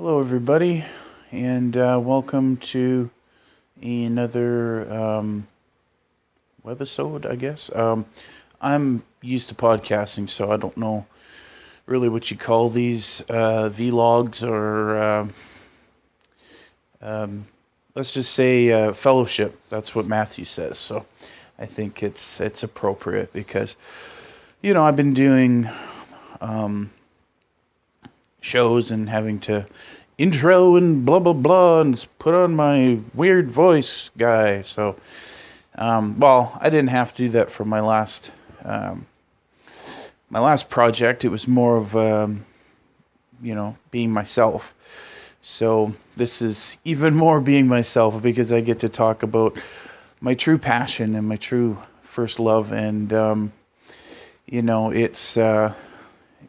Hello, everybody, and welcome to another webisode, I guess. I'm used to podcasting, so I don't know really what you call these vlogs or let's just say fellowship. That's what Matthew says. So I think it's appropriate because I've been doing shows and having to intro and blah blah blah and put on my weird voice guy. So I didn't have to do that for my last project. It was more of being myself. So this is even more being myself because I get to talk about my true passion and my true first love, and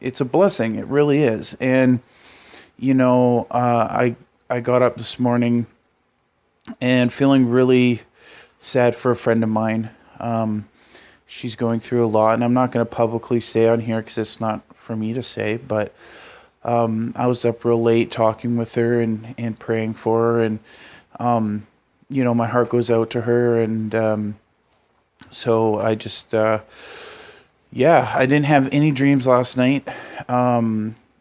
it's a blessing. It really is. And I got up this morning and feeling really sad for a friend of mine. She's going through a lot, and I'm not going to publicly say on here because it's not for me to say, but I was up real late talking with her and praying for her, and my heart goes out to her, and so I just I didn't have any dreams last night.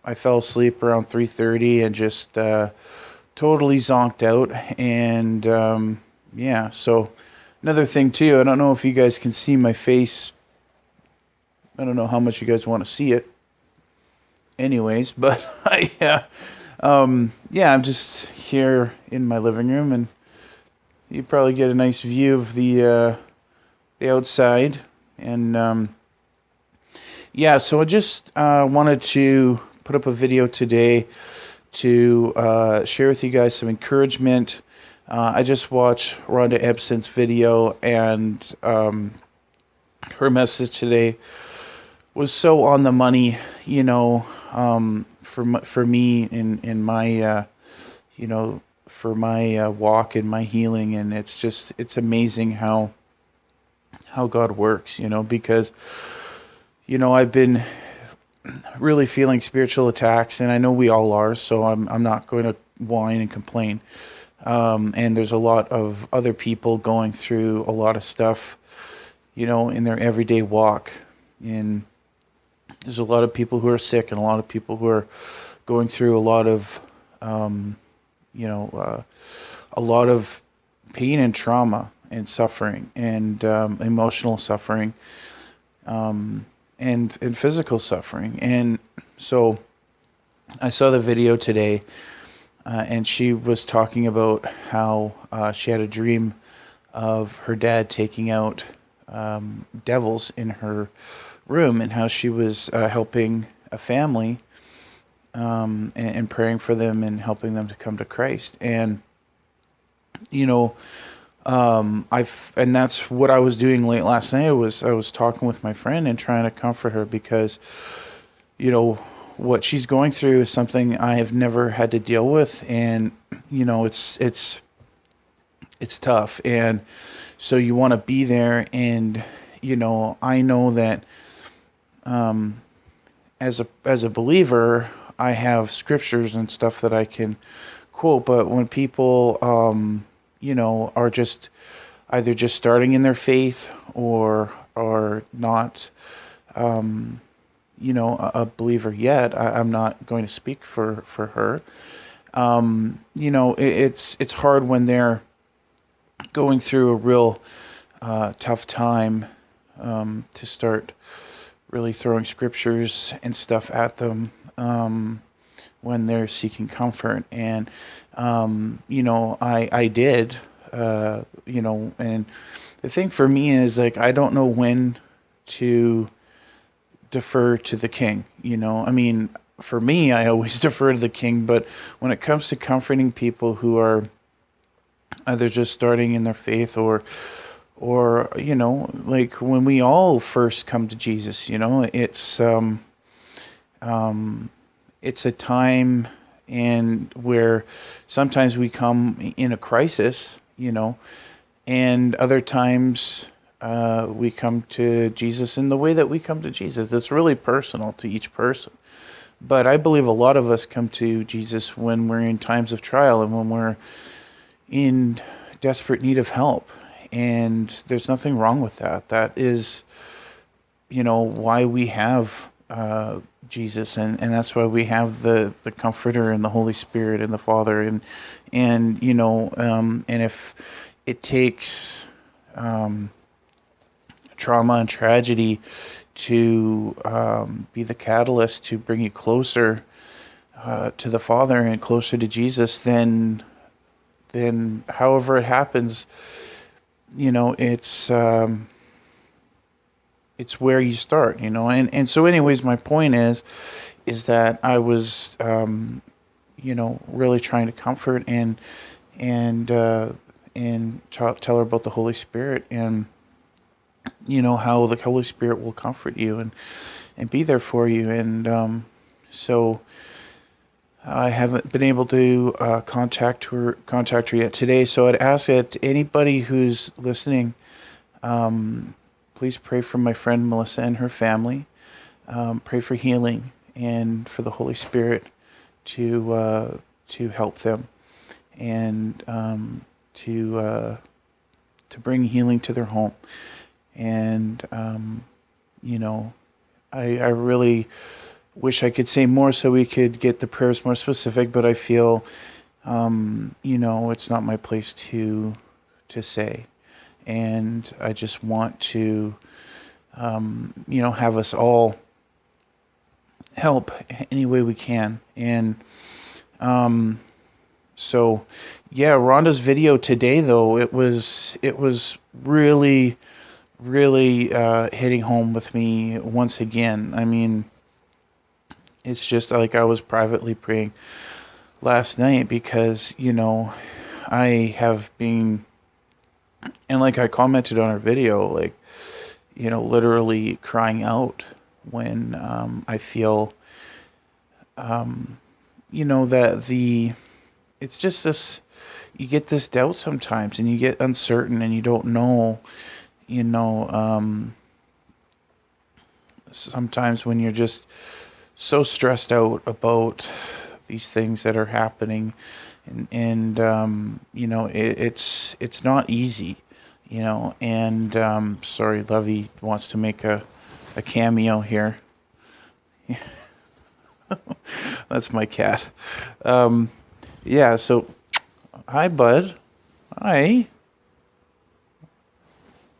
I fell asleep around 3:30 and just totally zonked out. And so another thing too, I don't know if you guys can see my face. I don't know how much you guys want to see it. Anyways, but I'm just here in my living room, and you probably get a nice view of the outside. And so I just wanted to put up a video today to share with you guys some encouragement. I just watched Rhonda Ebsen's video, and her message today was so on the money, for me in my for my walk and my healing. And it's amazing how God works, because I've been really feeling spiritual attacks, and I know we all are, so I'm not going to whine and complain. And there's a lot of other people going through a lot of stuff, in their everyday walk. And there's a lot of people who are sick, and a lot of people who are going through a lot of, a lot of pain and trauma and suffering and emotional suffering. And physical suffering. And so I saw the video today, and she was talking about how she had a dream of her dad taking out devils in her room, and how she was helping a family and praying for them and helping them to come to Christ. And and that's what I was doing late last night. I was talking with my friend and trying to comfort her because, what she's going through is something I have never had to deal with, and it's tough. And so you want to be there, and I know that as a believer, I have scriptures and stuff that I can quote. But when people are just either just starting in their faith or not, a believer yet, I'm not going to speak for her. It's hard when they're going through a real tough time to start really throwing scriptures and stuff at them when they're seeking comfort. And I did, and the thing for me is, like, I don't know when to defer to the King. I mean, for me, I always defer to the King, but when it comes to comforting people who are either just starting in their faith or like when we all first come to Jesus, it's a time and where sometimes we come in a crisis, and other times we come to Jesus in the way that we come to Jesus. It's really personal to each person. But I believe a lot of us come to Jesus when we're in times of trial and when we're in desperate need of help. And there's nothing wrong with that. That is, why we have Jesus, and that's why we have the Comforter and the Holy Spirit and the Father, and and if it takes trauma and tragedy to be the catalyst to bring you closer to the Father and closer to Jesus, then however it happens, it's where you start, and so anyways, my point is that I was really trying to comfort and tell her about the Holy Spirit, and how the Holy Spirit will comfort you and be there for you. And so I haven't been able to contact her yet today. So I'd ask that anybody who's listening, please pray for my friend Melissa and her family. Pray for healing and for the Holy Spirit to help them and to bring healing to their home. And I really wish I could say more so we could get the prayers more specific, but I feel it's not my place to say. And I just want to have us all help any way we can. And so yeah, Rhonda's video today, though, it was really hitting home with me once again. I mean, it's just like I was privately praying last night because, I have been, and like I commented on her video, like, literally crying out when I feel, that it's just this, you get this doubt sometimes and you get uncertain and you don't know, sometimes when you're just so stressed out about these things that are happening, and it's not easy, and sorry, Lovey wants to make a cameo here. That's my cat. Yeah, so hi, bud. Hi.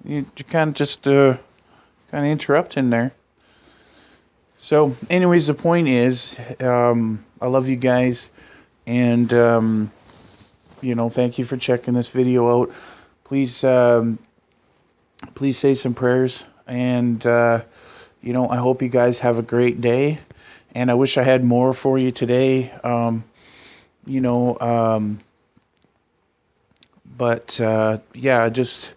You kind of just kind of interrupting there. So, anyways, the point is, I love you guys, and thank you for checking this video out. Please say some prayers, and I hope you guys have a great day. And I wish I had more for you today. But yeah, just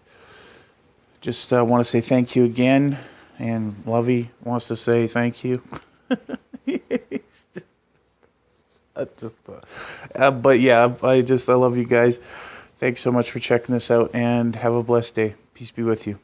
want to say thank you again, and Lovey wants to say thank you. But yeah, I love you guys. Thanks so much for checking this out, and have a blessed day. Peace be with you.